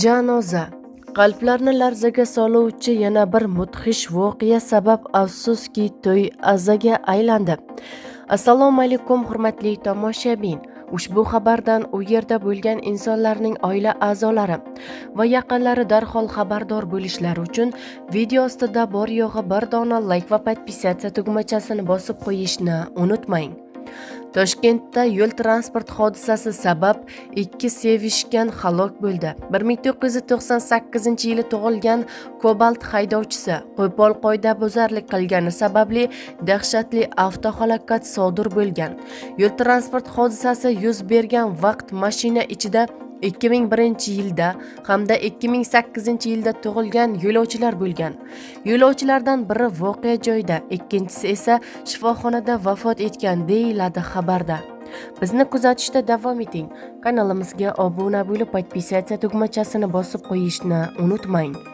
Janoza. Qalblarni larzaga soluvchi yana bir mudhish voqea sabab afsuski to'y azaga aylandi. Assalomu alaykum hurmatli tomoshabin. Ushbu xabardan u yerda bo'lgan insonlarning oila a'zolari va yaqinlari darhol xabardor bo'lishlari uchun video ostida bor yo'g'i bir dona like va podpisatsiya tugmachasini bosib qo'yishni unutmang. Toshkentda yo'l transport hodisasi sabab ikki sevishgan halok bo'ldi. 1998-yili tug'ilgan Cobalt haydovchisi qo'pol qoidabuzarlik qilgani sababli dahshatli avtohalokat sodir bo'lgan. Yo'l transport hodisasi yuz bergan vaqt mashina ichida 2001-yilda hamda 2008-yilda tug'ilgan yo'lovchilar bo'lgan. Yo'lovchilardan biri voqea joyida, ikkinchisi esa shifoxonada vafot etgan deyiladi xabarda. Bizni kuzatishda davom eting. Kanalimizga obuna bo'lib, podpisatsiya tugmachasini bosib qo'yishni unutmang.